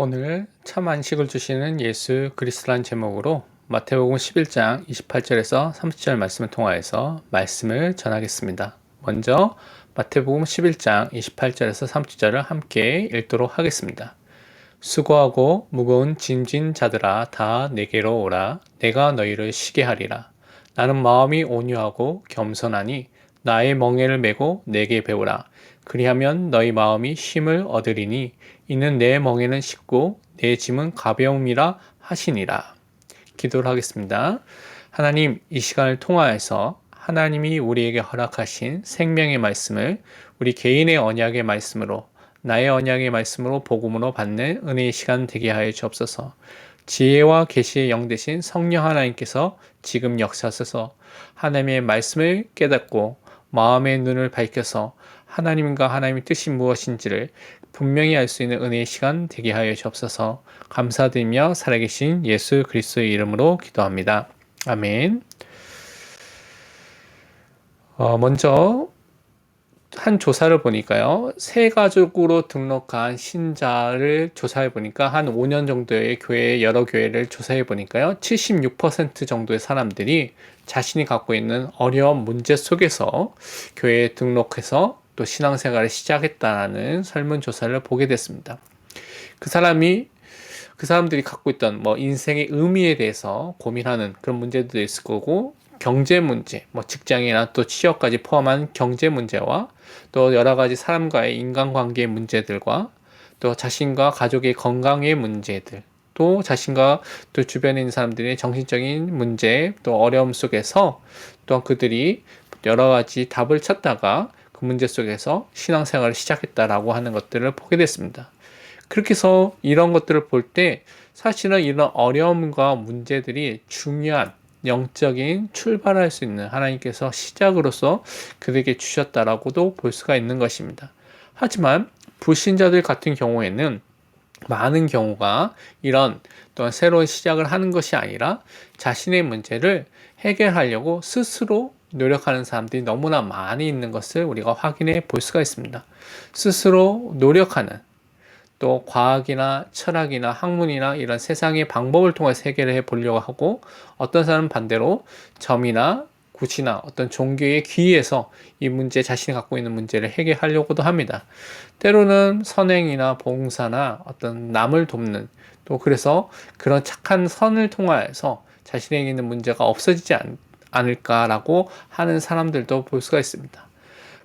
오늘 참 안식을 주시는 예수 그리스도란 제목으로 마태복음 11장 28절에서 30절 말씀을 통하여서 말씀을 전하겠습니다. 먼저 마태복음 11장 28절에서 30절을 함께 읽도록 하겠습니다. 수고하고 무거운 짐진 자들아 다 내게로 오라. 내가 너희를 쉬게 하리라. 나는 마음이 온유하고 겸손하니 나의 멍에를 메고 내게 배우라. 그리하면 너희 마음이 쉼을 얻으리니 이는 내 멍에는 쉽고 내 짐은 가벼움이라 하시니라. 기도를 하겠습니다. 하나님, 이 시간을 통하여서 하나님이 우리에게 허락하신 생명의 말씀을 우리 개인의 언약의 말씀으로 나의 언약의 말씀으로 복음으로 받는 은혜의 시간 되게 하여 주옵소서. 지혜와 계시의 영 되신 성령 하나님께서 지금 역사하셔서 하나님의 말씀을 깨닫고 마음의 눈을 밝혀서 하나님과 하나님의 뜻이 무엇인지를 분명히 알 수 있는 은혜의 시간 되게 하여 주옵소서. 감사드리며 살아계신 예수 그리스도의 이름으로 기도합니다. 아멘. 먼저 한 조사를 보니까요, 새 가족으로 등록한 신자를 조사해 보니까 한 5년 정도의 여러 교회를 조사해 보니까요, 76% 정도의 사람들이 자신이 갖고 있는 어려운 문제 속에서 교회에 등록해서 또 신앙생활을 시작했다는 설문조사를 보게 됐습니다. 그 사람들이 갖고 있던 인생의 의미에 대해서 고민하는 그런 문제도 있을 거고, 경제 문제, 직장이나 또 취업까지 포함한 경제 문제와 또 여러 가지 사람과의 인간관계의 문제들과 또 자신과 가족의 건강의 문제들, 또 자신과 또 주변에 있는 사람들의 정신적인 문제, 또 어려움 속에서 또 그들이 여러 가지 답을 찾다가 그 문제 속에서 신앙생활을 시작했다라고 하는 것들을 보게 됐습니다. 그렇게 해서 이런 것들을 볼 때 사실은 이런 어려움과 문제들이 중요한 영적인 출발할 수 있는 하나님께서 시작으로서 그들에게 주셨다라고도 볼 수가 있는 것입니다. 하지만 불신자들 같은 경우에는 많은 경우가 이런 또한 새로운 시작을 하는 것이 아니라 자신의 문제를 해결하려고 스스로 노력하는 사람들이 너무나 많이 있는 것을 우리가 확인해 볼 수가 있습니다. 스스로 노력하는, 또 과학이나 철학이나 학문이나 이런 세상의 방법을 통해서 해결해 보려고 하고, 어떤 사람은 반대로 점이나 굿이나 어떤 종교의 귀에서 이 문제, 자신이 갖고 있는 문제를 해결하려고도 합니다. 때로는 선행이나 봉사나 어떤 남을 돕는, 또 그래서 그런 착한 선을 통하여서 자신에게 있는 문제가 없어지지 않을까라고 하는 사람들도 볼 수가 있습니다.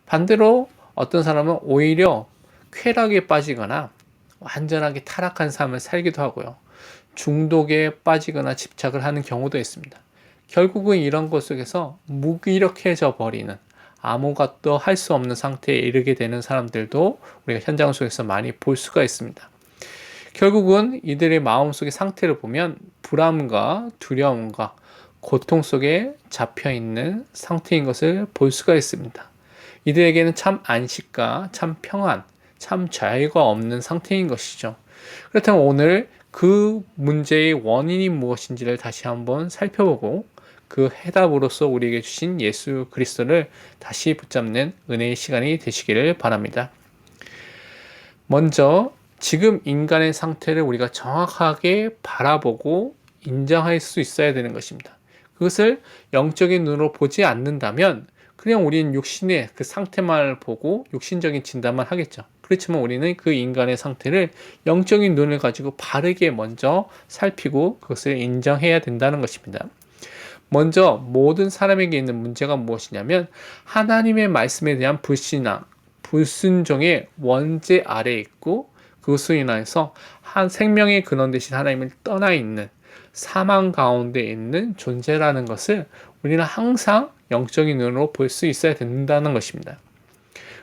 반대로 어떤 사람은 오히려 쾌락에 빠지거나 완전하게 타락한 삶을 살기도 하고요. 중독에 빠지거나 집착을 하는 경우도 있습니다. 결국은 이런 것 속에서 무기력해져 버리는, 아무것도 할 수 없는 상태에 이르게 되는 사람들도 우리가 현장 속에서 많이 볼 수가 있습니다. 결국은 이들의 마음속의 상태를 보면 불안과 두려움과 고통 속에 잡혀 있는 상태인 것을 볼 수가 있습니다. 이들에게는 참 안식과 참 평안, 참 자유가 없는 상태인 것이죠. 그렇다면 오늘 그 문제의 원인이 무엇인지를 다시 한번 살펴보고 그 해답으로서 우리에게 주신 예수 그리스도를 다시 붙잡는 은혜의 시간이 되시기를 바랍니다. 먼저 지금 인간의 상태를 우리가 정확하게 바라보고 인정할 수 있어야 되는 것입니다. 그것을 영적인 눈으로 보지 않는다면 그냥 우리는 육신의 그 상태만 보고 육신적인 진단만 하겠죠. 그렇지만 우리는 그 인간의 상태를 영적인 눈을 가지고 바르게 먼저 살피고 그것을 인정해야 된다는 것입니다. 먼저 모든 사람에게 있는 문제가 무엇이냐면 하나님의 말씀에 대한 불순종의 원죄 아래에 있고, 그것으로 인하여서 한 생명의 근원 되신 하나님을 떠나 있는 사망 가운데 있는 존재라는 것을 우리는 항상 영적인 눈으로 볼 수 있어야 된다는 것입니다.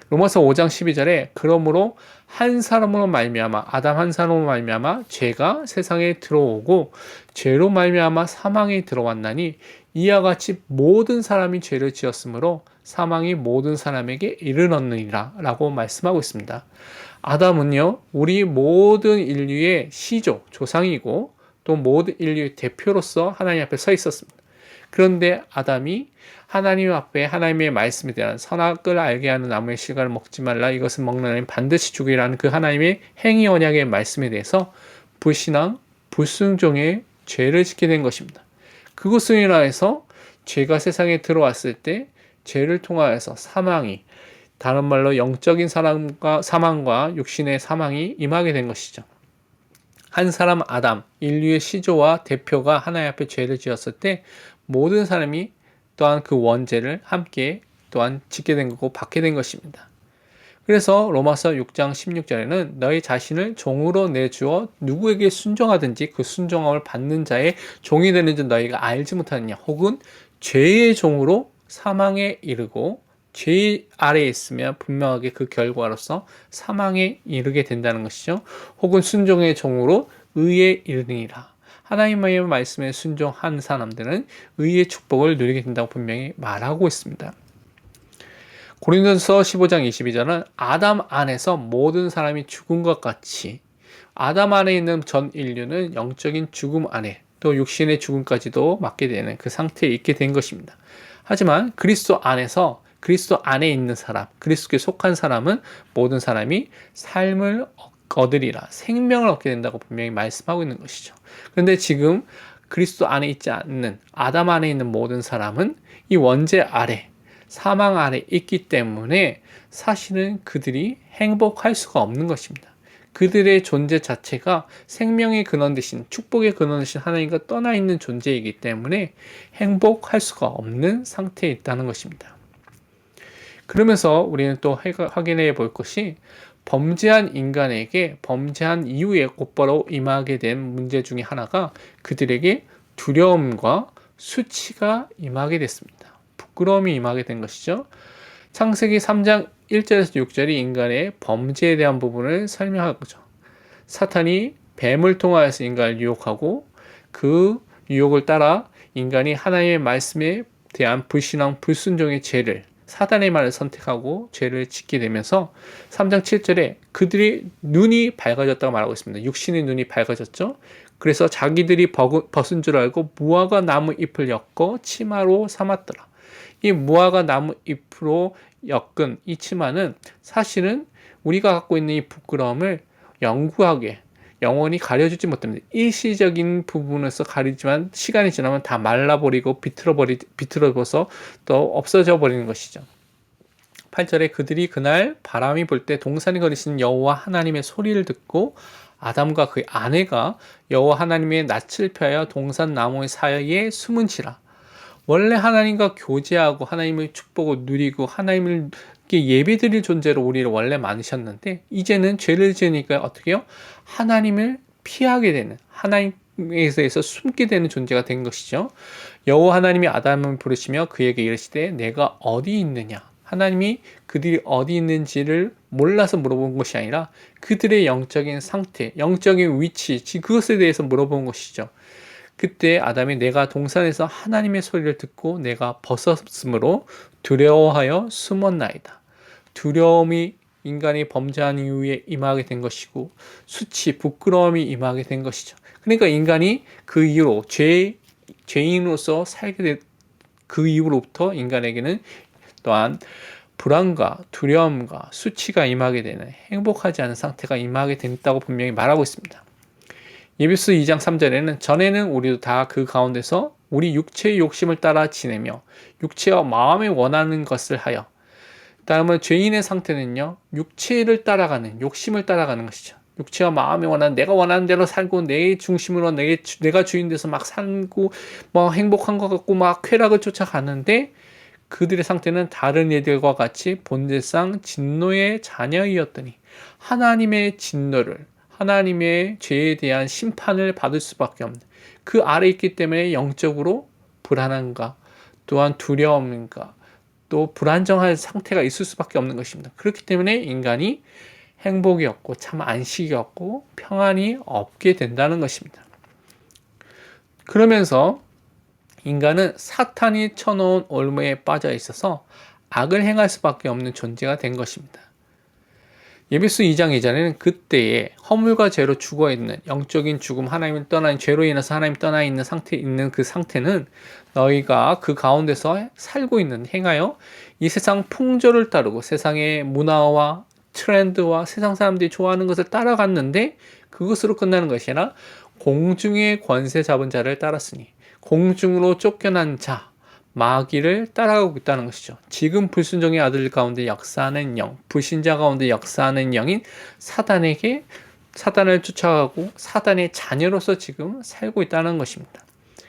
로마서 5장 12절에 그러므로 한 사람으로 말미암아, 아담 한 사람으로 말미암아 죄가 세상에 들어오고 죄로 말미암아 사망이 들어왔나니 이와 같이 모든 사람이 죄를 지었으므로 사망이 모든 사람에게 이르렀느니라 라고 말씀하고 있습니다. 아담은요, 우리 모든 인류의 시조, 조상이고 또 모든 인류의 대표로서 하나님 앞에 서 있었습니다. 그런데 아담이 하나님 앞에 하나님의 말씀에 대한 선악을 알게 하는 나무의 실과를 먹지 말라, 이것은 먹는 날엔 반드시 죽으리라는 그 하나님의 행위 언약의 말씀에 대해서 불신앙, 불순종의 죄를 짓게 된 것입니다. 그것으로 인하여서 죄가 세상에 들어왔을 때 죄를 통하여서 사망이, 다른 말로 영적인 사망과 육신의 사망이 임하게 된 것이죠. 한 사람 아담, 인류의 시조와 대표가 하나님 앞에 죄를 지었을 때 모든 사람이 또한 그 원죄를 함께 또한 짓게 된 거고 받게 된 것입니다. 그래서 로마서 6장 16절에는 너희 자신을 종으로 내주어 누구에게 순종하든지 그 순종함을 받는 자의 종이 되는 줄 너희가 알지 못하느냐, 혹은 죄의 종으로 사망에 이르고 죄 아래에 있으면 분명하게 그 결과로서 사망에 이르게 된다는 것이죠. 혹은 순종의 종으로 의에 이르느니라. 하나님의 말씀에 순종한 사람들은 의의 축복을 누리게 된다고 분명히 말하고 있습니다. 고린도서 15장 22절은 아담 안에서 모든 사람이 죽은 것 같이 아담 안에 있는 전 인류는 영적인 죽음 안에 또 육신의 죽음까지도 맞게 되는 그 상태에 있게 된 것입니다. 하지만 그리스도 안에서 그리스도 안에 있는 사람, 그리스도께 속한 사람은 모든 사람이 삶을 얻으리라, 생명을 얻게 된다고 분명히 말씀하고 있는 것이죠. 그런데 지금 그리스도 안에 있지 않는 아담 안에 있는 모든 사람은 이 원죄 아래, 사망 아래 있기 때문에 사실은 그들이 행복할 수가 없는 것입니다. 그들의 존재 자체가 생명의 근원 되신, 축복의 근원 되신 하나님과 떠나 있는 존재이기 때문에 행복할 수가 없는 상태에 있다는 것입니다. 그러면서 우리는 또 확인해 볼 것이 범죄한 인간에게 범죄한 이후에 곧바로 임하게 된 문제 중에 하나가 그들에게 두려움과 수치가 임하게 됐습니다. 부끄러움이 임하게 된 것이죠. 창세기 3장 1절에서 6절이 인간의 범죄에 대한 부분을 설명하죠. 사탄이 뱀을 통하여서 인간을 유혹하고 그 유혹을 따라 인간이 하나님의 말씀에 대한 불신앙, 불순종의 죄를, 사단의 말을 선택하고 죄를 짓게 되면서 3장 7절에 그들이 눈이 밝아졌다고 말하고 있습니다. 육신의 눈이 밝아졌죠. 그래서 자기들이 벗은 줄 알고 무화과 나무 잎을 엮어 치마로 삼았더라. 이 무화과 나무 잎으로 엮은 이 치마는 사실은 우리가 갖고 있는 이 부끄러움을 영구하게 영원히 가려주지 못합니다. 일시적인 부분에서 가리지만 시간이 지나면 다 말라버리고 비틀어버려서 또 없어져 버리는 것이죠. 8절에 그들이 그날 바람이 불 때 동산에 거리신 여호와 하나님의 소리를 듣고 아담과 그의 아내가 여호와 하나님의 낯을 펴여 동산 나무의 사이에 숨은지라. 원래 하나님과 교제하고 하나님의 축복을 누리고 하나님을 예배드릴 존재로 우리를 원래 만드셨는데 이제는 죄를 지으니까 어떻게 해요? 하나님을 피하게 되는, 하나님에서 숨게 되는 존재가 된 것이죠. 여호와 하나님이 아담을 부르시며 그에게 이르시되 내가 어디 있느냐? 하나님이 그들이 어디 있는지를 몰라서 물어본 것이 아니라 그들의 영적인 상태, 영적인 위치, 그것에 대해서 물어본 것이죠. 그때 아담이 내가 동산에서 하나님의 소리를 듣고 내가 벗었으므로 두려워하여 숨었나이다. 두려움이 인간이 범죄한 이후에 임하게 된 것이고 수치, 부끄러움이 임하게 된 것이죠. 그러니까 인간이 그 이후로 죄인으로서 살게 된 그 이후로부터 인간에게는 또한 불안과 두려움과 수치가 임하게 되는, 행복하지 않은 상태가 임하게 됐다고 분명히 말하고 있습니다. 예비서 2장 3절에는 전에는 우리도 다 그 가운데서 우리 육체의 욕심을 따라 지내며 육체와 마음에 원하는 것을 하여, 다음은 죄인의 상태는요, 육체를 따라가는, 욕심을 따라가는 것이죠. 육체와 마음에 원하는, 내가 원하는 대로 살고 내 중심으로 내가 주인 돼서 막 살고 뭐 행복한 것 같고 막 쾌락을 쫓아가는데 그들의 상태는 다른 이들과 같이 본질상 진노의 자녀이었더니 하나님의 진노를, 하나님의 죄에 대한 심판을 받을 수밖에 없는, 그 아래 있기 때문에 영적으로 불안함과 또한 두려움과 또 불안정한 상태가 있을 수밖에 없는 것입니다. 그렇기 때문에 인간이 행복이 없고 참 안식이 없고 평안이 없게 된다는 것입니다. 그러면서 인간은 사탄이 쳐놓은 올무에 빠져 있어서 악을 행할 수밖에 없는 존재가 된 것입니다. 예배서 2장 2절에는 그때에 허물과 죄로 죽어있는 영적인 죽음, 하나님을 떠난 죄로 인해서 하나님 떠나 있는 상태에 있는 그 상태는 너희가 그 가운데서 살고 있는, 행하여 이 세상 풍조를 따르고 세상의 문화와 트렌드와 세상 사람들이 좋아하는 것을 따라갔는데 그것으로 끝나는 것이 아니라 공중의 권세 잡은 자를 따랐으니 공중으로 쫓겨난 자 마귀를 따라가고 있다는 것이죠. 지금 불순종의 아들 가운데 역사하는 영, 불신자 가운데 역사하는 영인 사단을 쫓아가고 사단의 자녀로서 지금 살고 있다는 것입니다.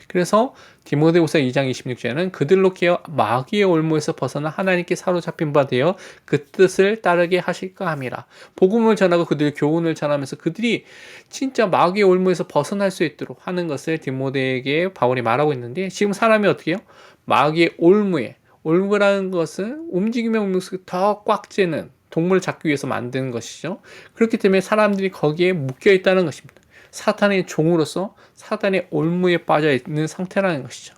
그래서 디모데후서 2장 26절에는 그들로 깨어 마귀의 올무에서 벗어나 하나님께 사로잡힌 바 되어 그 뜻을 따르게 하실까 함이라. 복음을 전하고 그들 교훈을 전하면서 그들이 진짜 마귀의 올무에서 벗어날 수 있도록 하는 것을 디모데에게 바울이 말하고 있는데, 지금 사람이 어떻게 해요? 마귀의 올무라는 것은 움직이면 움직일수록 더 꽉 째는 동물을 잡기 위해서 만든 것이죠. 그렇기 때문에 사람들이 거기에 묶여 있다는 것입니다. 사탄의 종으로서 사탄의 올무에 빠져 있는 상태라는 것이죠.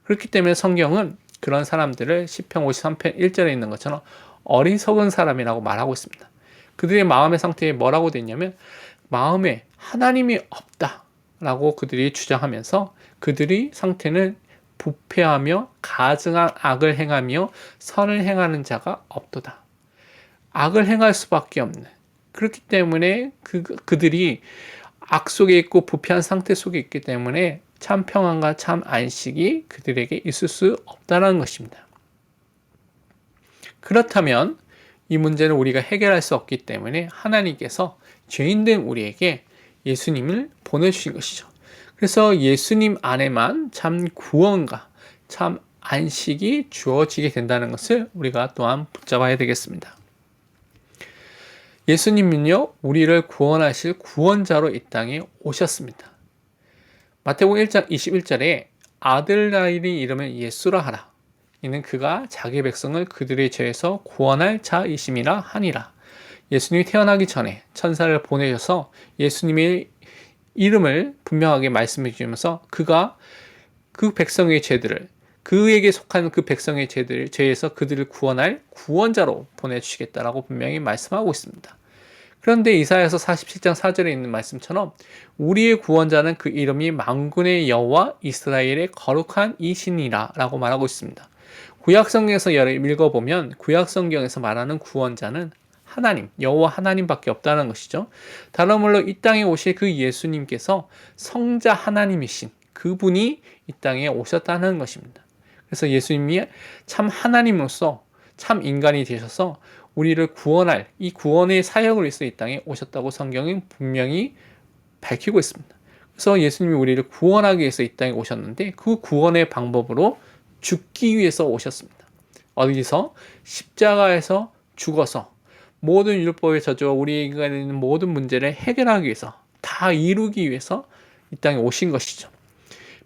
그렇기 때문에 성경은 그런 사람들을 시편 53편 1절에 있는 것처럼 어리석은 사람이라고 말하고 있습니다. 그들의 마음의 상태에 뭐라고 돼 있냐면 마음에 하나님이 없다라고 그들이 주장하면서 그들의 상태는 부패하며 가증한 악을 행하며 선을 행하는 자가 없도다. 악을 행할 수밖에 없는, 그렇기 때문에 그들이 악 속에 있고 부패한 상태 속에 있기 때문에 참 평안과 참 안식이 그들에게 있을 수 없다는 것입니다. 그렇다면 이 문제는 우리가 해결할 수 없기 때문에 하나님께서 죄인된 우리에게 예수님을 보내주신 것이죠. 그래서 예수님 안에만 참 구원과 참 안식이 주어지게 된다는 것을 우리가 또한 붙잡아야 되겠습니다. 예수님은요, 우리를 구원하실 구원자로 이 땅에 오셨습니다. 마태복음 1장 21절에 아들 나이니 이름을 예수라 하라. 이는 그가 자기 백성을 그들의 죄에서 구원할 자이심이라 하니라. 예수님이 태어나기 전에 천사를 보내셔서 예수님의 이름을 분명하게 말씀해 주면서 그가 그 백성의 죄들을, 그에게 속한 그 백성의 죄에서 그들을 구원할 구원자로 보내주시겠다라고 분명히 말씀하고 있습니다. 그런데 이사야서 47장 4절에 있는 말씀처럼 우리의 구원자는 그 이름이 만군의 여호와 이스라엘의 거룩한 이신이라 라고 말하고 있습니다. 구약성경에서 읽어보면 구약성경에서 말하는 구원자는 하나님, 여호와 하나님밖에 없다는 것이죠. 다른 말로 이 땅에 오실 그 예수님께서 성자 하나님이신 그분이 이 땅에 오셨다는 것입니다. 그래서 예수님이 참 하나님으로서 참 인간이 되셔서 우리를 구원할 이 구원의 사역을 위해서 이 땅에 오셨다고 성경은 분명히 밝히고 있습니다. 그래서 예수님이 우리를 구원하기 위해서 이 땅에 오셨는데 그 구원의 방법으로 죽기 위해서 오셨습니다. 어디서? 십자가에서 죽어서 모든 율법의 저주와 우리에게 있는 모든 문제를 해결하기 위해서, 다 이루기 위해서 이 땅에 오신 것이죠.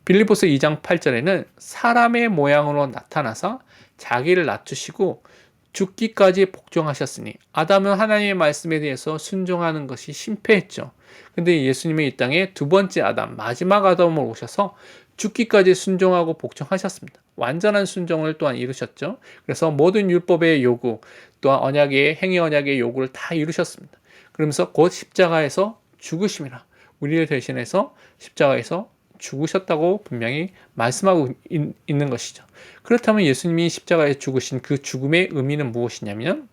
빌립보서 2장 8절에는 사람의 모양으로 나타나서 자기를 낮추시고 죽기까지 복종하셨으니 아담은 하나님의 말씀에 대해서 순종하는 것이 심폐했죠. 근데 예수님은 이 땅에 두 번째 아담, 마지막 아담으로 오셔서 죽기까지 순종하고 복종하셨습니다. 완전한 순종을 또한 이루셨죠. 그래서 모든 율법의 요구, 또한 행위 언약의 요구를 다 이루셨습니다. 그러면서 곧 십자가에서 죽으심이라, 우리를 대신해서 십자가에서 죽으셨다고 분명히 말씀하고 있는 것이죠. 그렇다면 예수님이 십자가에 죽으신 그 죽음의 의미는 무엇이냐면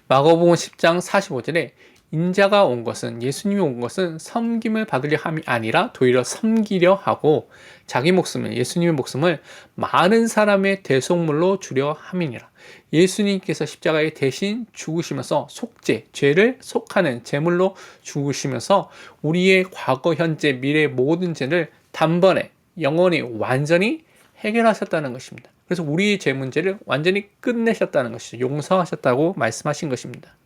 마가복음 10장 45절에 인자가 온 것은, 예수님이 온 것은 섬김을 받으려 함이 아니라 도리어 섬기려 하고 자기 목숨을, 예수님의 목숨을 많은 사람의 대속물로 주려 함이니라. 예수님께서 십자가에 대신 죽으시면서 죄를 속하는 제물로 죽으시면서 우리의 과거, 현재, 미래 모든 죄를 단번에 영원히 완전히 해결하셨다는 것입니다. 그래서 우리의 죄 문제를 완전히 끝내셨다는 것이죠. 용서하셨다고 말씀하신 것입니다.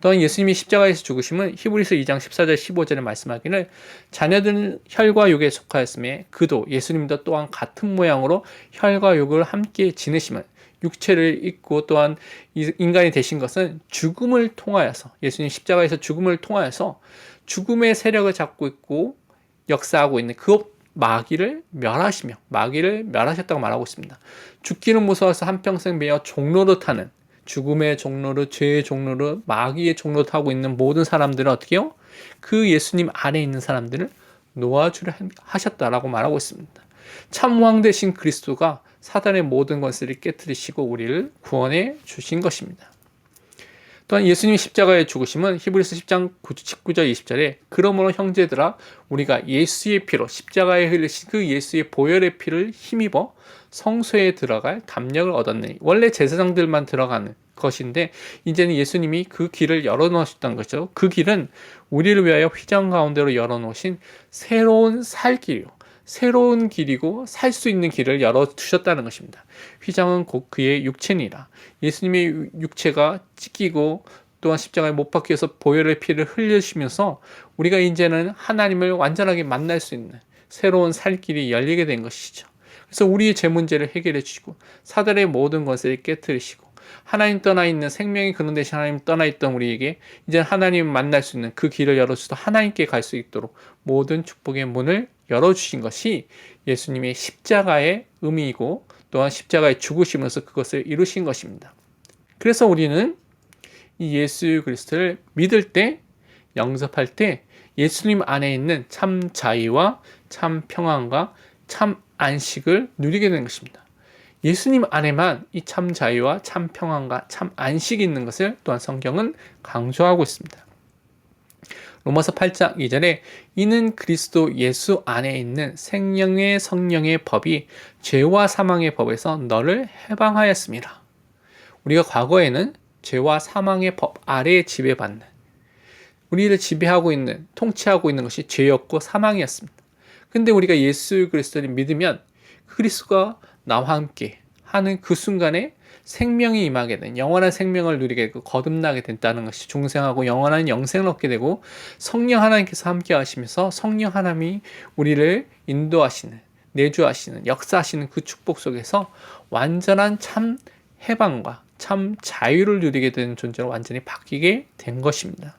또한 예수님이 십자가에서 죽으심은 히브리서 2장 14절 15절에 말씀하기를 자녀들은 혈과 육에 속하였음에 그도 예수님도 또한 같은 모양으로 혈과 육을 함께 지내심은, 육체를 입고 또한 인간이 되신 것은 죽음을 통하여서, 예수님 십자가에서 죽음을 통하여서 죽음의 세력을 잡고 있고 역사하고 있는 그 마귀를 멸하셨다고 말하고 있습니다. 죽기는 무서워서 한평생 매여 종로를 타는, 죽음의 종로를, 죄의 종로를, 마귀의 종로를 타고 있는 모든 사람들은 어떻게 해요? 그 예수님 안에 있는 사람들을 놓아주려 하셨다라고 말하고 있습니다. 참 왕 되신 그리스도가 사단의 모든 권세를 깨뜨리시고 우리를 구원해 주신 것입니다. 또한 예수님의 십자가의 죽으심은 히브리서 10장 19절 20절에 그러므로 형제들아 우리가 예수의 피로 십자가에 흘리신 그 예수의 보혈의 피를 힘입어 성소에 들어갈 담력을 얻었네. 원래 제사장들만 들어가는 것인데 이제는 예수님이 그 길을 열어놓으셨다는 거죠. 그 길은 우리를 위하여 휘장 가운데로 열어놓으신 새로운 살 길이요. 새로운 길이고 살 수 있는 길을 열어두셨다는 것입니다. 휘장은 곧 그의 육체니라. 예수님의 육체가 찢기고 또한 십자가에 못 박혀서 보혈의 피를 흘리시면서 우리가 이제는 하나님을 완전하게 만날 수 있는 새로운 살 길이 열리게 된 것이죠. 그래서 우리의 제 문제를 해결해 주시고 사단의 모든 것을 깨뜨리시고 하나님 떠나 있는 생명이 그런 대신 하나님 떠나 있던 우리에게 이제 하나님을 만날 수 있는 그 길을 열어주셔서 하나님께 갈 수 있도록 모든 축복의 문을 열어주신 것이 예수님의 십자가의 의미이고 또한 십자가의 죽으시면서 그것을 이루신 것입니다. 그래서 우리는 이 예수 그리스도를 믿을 때, 영접할 때 예수님 안에 있는 참 자유와 참 평안과 참 안식을 누리게 되는 것입니다. 예수님 안에만 이 참 자유와 참 평안과 참 안식이 있는 것을 또한 성경은 강조하고 있습니다. 로마서 8장 2절에 이는 그리스도 예수 안에 있는 생명의 성령의 법이 죄와 사망의 법에서 너를 해방하였습니다. 우리가 과거에는 죄와 사망의 법 아래에 지배받는 우리를 지배하고 있는 통치하고 있는 것이 죄였고 사망이었습니다. 근데 우리가 예수 그리스도를 믿으면 그리스도가 나와 함께 하는 그 순간에 생명이 임하게 된 영원한 생명을 누리게 되고 거듭나게 된다는 것이 중생하고 영원한 영생을 얻게 되고 성령 하나님께서 함께 하시면서 성령 하나님이 우리를 인도하시는 내주하시는 역사하시는 그 축복 속에서 완전한 참 해방과 참 자유를 누리게 되는 존재로 완전히 바뀌게 된 것입니다.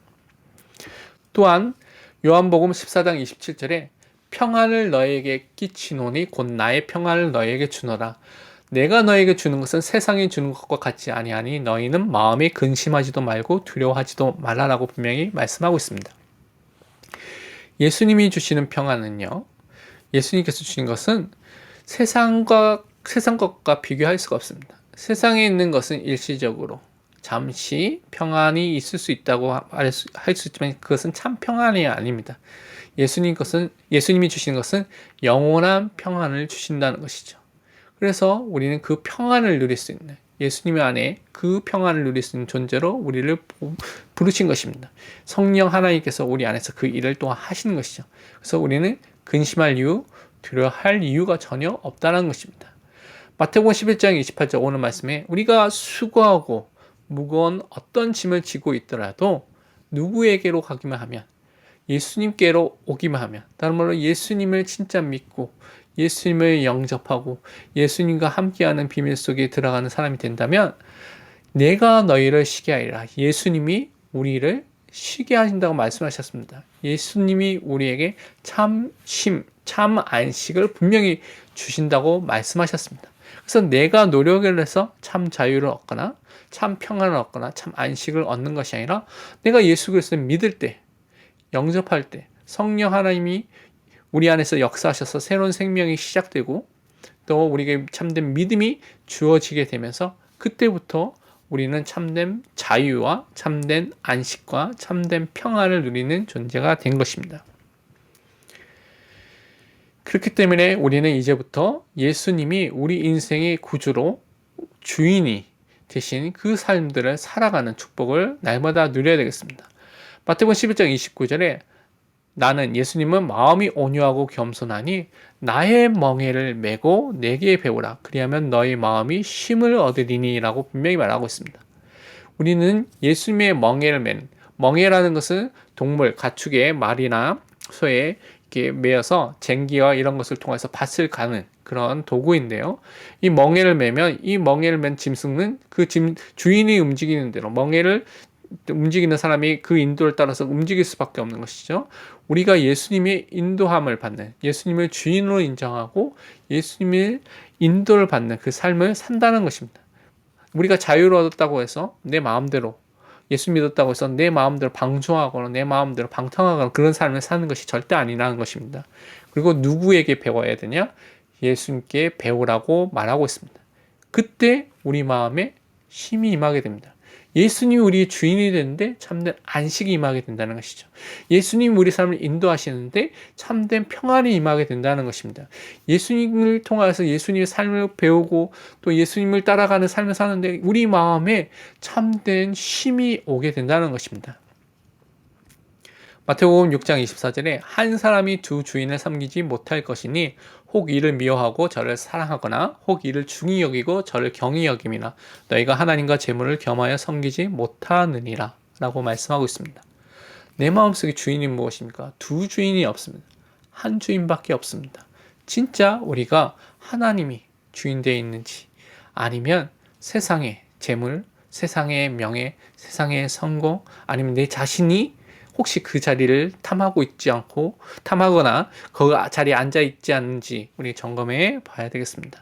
또한 요한복음 14장 27절에 평안을 너에게 끼치노니 곧 나의 평안을 너에게 주노라. 내가 너에게 주는 것은 세상이 주는 것과 같지 아니하니 너희는 마음에 근심하지도 말고 두려워하지도 말라라고 분명히 말씀하고 있습니다. 예수님이 주시는 평안은요. 예수님께서 주신 것은 세상 것과 비교할 수가 없습니다. 세상에 있는 것은 일시적으로 잠시 평안이 있을 수 있다고 할 수 있지만 그것은 참 평안이 아닙니다. 예수님이 주시는 것은 영원한 평안을 주신다는 것이죠. 그래서 우리는 그 평안을 누릴 수 있는 예수님 안에 그 평안을 누릴 수 있는 존재로 우리를 부르신 것입니다. 성령 하나님께서 우리 안에서 그 일을 또한 하시는 것이죠. 그래서 우리는 근심할 이유, 두려워할 이유가 전혀 없다는 것입니다. 마태복음 11장 28절 오늘 말씀에 우리가 수고하고 무거운 어떤 짐을 지고 있더라도 누구에게로 가기만 하면 예수님께로 오기만 하면 다른 말로 예수님을 진짜 믿고 예수님을 영접하고 예수님과 함께하는 비밀 속에 들어가는 사람이 된다면 내가 너희를 쉬게 하리라. 예수님이 우리를 쉬게 하신다고 말씀하셨습니다. 예수님이 우리에게 참 쉼, 참 안식을 분명히 주신다고 말씀하셨습니다. 그래서 내가 노력을 해서 참 자유를 얻거나 참 평안을 얻거나 참 안식을 얻는 것이 아니라 내가 예수 그리스도를 믿을 때 영접할 때 성령 하나님이 우리 안에서 역사하셔서 새로운 생명이 시작되고 또 우리에게 참된 믿음이 주어지게 되면서 그때부터 우리는 참된 자유와 참된 안식과 참된 평안을 누리는 존재가 된 것입니다. 그렇기 때문에 우리는 이제부터 예수님이 우리 인생의 구주로 주인이 되신 그 삶들을 살아가는 축복을 날마다 누려야 되겠습니다. 마태복음 11장 29절에 나는 예수님은 마음이 온유하고 겸손하니 나의 멍에를 메고 내게 배우라. 그리하면 너희 마음이 쉼을 얻으리니 라고 분명히 말하고 있습니다. 우리는 예수님의 멍에를 맨 멍에라는 것은 동물, 가축의 말이나 소에 이렇게 매어서 쟁기와 이런 것을 통해서 밭을 가는 그런 도구인데요. 이 멍에를 매면 이 멍에를 맨 짐승은 그 주인이 움직이는 대로 멍에를 움직이는 사람이 그 인도를 따라서 움직일 수밖에 없는 것이죠. 우리가 예수님의 인도함을 받는 예수님을 주인으로 인정하고 예수님의 인도를 받는 그 삶을 산다는 것입니다. 우리가 자유를 얻었다고 해서 내 마음대로 예수 믿었다고 해서 내 마음대로 방종하거나 내 마음대로 방탕하거나 그런 삶을 사는 것이 절대 아니라는 것입니다. 그리고 누구에게 배워야 되냐? 예수님께 배우라고 말하고 있습니다. 그때 우리 마음에 쉼이 임하게 됩니다. 예수님이 우리의 주인이 되는데 참된 안식이 임하게 된다는 것이죠. 예수님이 우리 삶을 인도하시는데 참된 평안이 임하게 된다는 것입니다. 예수님을 통해서 예수님의 삶을 배우고 또 예수님을 따라가는 삶을 사는데 우리 마음에 참된 쉼이 오게 된다는 것입니다. 마태복음 6장 24절에 한 사람이 두 주인을 섬기지 못할 것이니 혹 이를 미워하고 저를 사랑하거나 혹 이를 중히 여기고 저를 경히 여김이나 너희가 하나님과 재물을 겸하여 섬기지 못하느니라 라고 말씀하고 있습니다. 내 마음속에 주인이 무엇입니까? 두 주인이 없습니다. 한 주인밖에 없습니다. 진짜 우리가 하나님이 주인 되어 있는지 아니면 세상의 재물, 세상의 명예, 세상의 성공 아니면 내 자신이 혹시 그 자리를 탐하고 있지 않고 탐하거나 그 자리에 앉아 있지 않는지 우리 점검해 봐야 되겠습니다.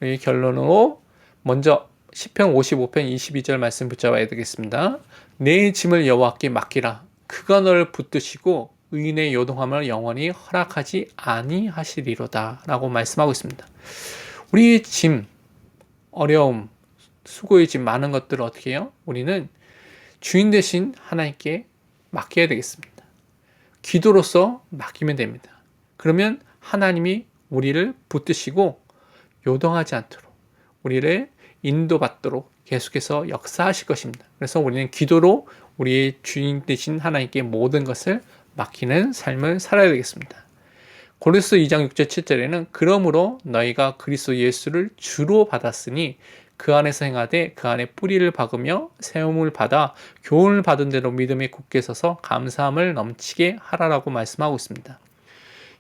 우리 결론으로 먼저 시편 55편 22절 말씀 붙잡아야 되겠습니다. 내 짐을 여호와께 맡기라. 그가 너를 붙드시고 의인의 요동함을 영원히 허락하지 아니하시리로다 라고 말씀하고 있습니다. 우리의 짐, 어려움, 수고의 짐 많은 것들을 어떻게 해요? 우리는 주인 되신 하나님께 맡겨야 되겠습니다. 기도로서 맡기면 됩니다. 그러면 하나님이 우리를 붙드시고 요동하지 않도록 우리를 인도받도록 계속해서 역사하실 것입니다. 그래서 우리는 기도로 우리의 주인 되신 하나님께 모든 것을 맡기는 삶을 살아야 되겠습니다. 고린도서 2장 6절 7절에는 그러므로 너희가 그리스도 예수를 주로 받았으니 그 안에서 행하되 그 안에 뿌리를 박으며 세움을 받아 교훈을 받은 대로 믿음에 굳게 서서 감사함을 넘치게 하라라고 말씀하고 있습니다.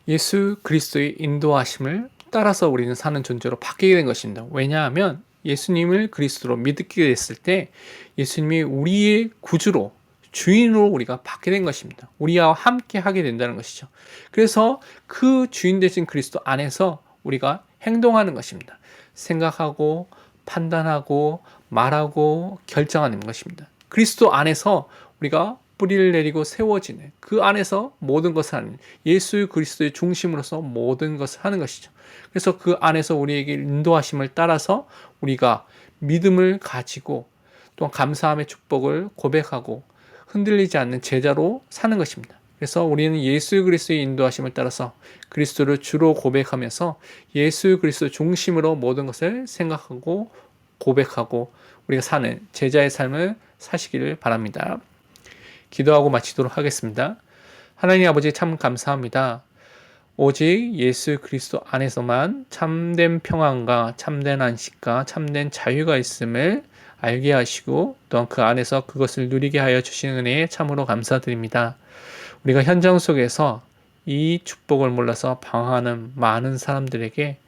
예수 그리스도의 인도하심을 따라서 우리는 사는 존재로 바뀌게 된 것입니다. 왜냐하면 예수님을 그리스도로 믿게 됐을 때 예수님이 우리의 구주로 주인으로 우리가 받게 된 것입니다. 우리와 함께 하게 된다는 것이죠. 그래서 그 주인 되신 그리스도 안에서 우리가 행동하는 것입니다. 생각하고 판단하고 말하고 결정하는 것입니다. 그리스도 안에서 우리가 뿌리를 내리고 세워지는 그 안에서 모든 것을 하는 예수 그리스도의 중심으로서 모든 것을 하는 것이죠. 그래서 그 안에서 우리에게 인도하심을 따라서 우리가 믿음을 가지고 또 감사함의 축복을 고백하고 흔들리지 않는 제자로 사는 것입니다. 그래서 우리는 예수 그리스도의 인도하심을 따라서 그리스도를 주로 고백하면서 예수 그리스도 중심으로 모든 것을 생각하고 고백하고 우리가 사는 제자의 삶을 사시기를 바랍니다. 기도하고 마치도록 하겠습니다. 하나님 아버지 참 감사합니다. 오직 예수 그리스도 안에서만 참된 평안과 참된 안식과 참된 자유가 있음을 알게 하시고 또한 그 안에서 그것을 누리게 하여 주시는 은혜에 참으로 감사드립니다. 우리가 현장 속에서 이 축복을 몰라서 방황하는 많은 사람들에게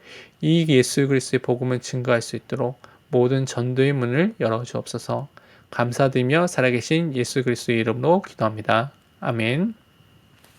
이 예수 그리스도의 복음을 증거할 수 있도록 모든 전도의 문을 열어주옵소서. 감사드리며 살아계신 예수 그리스도의 이름으로 기도합니다. 아멘.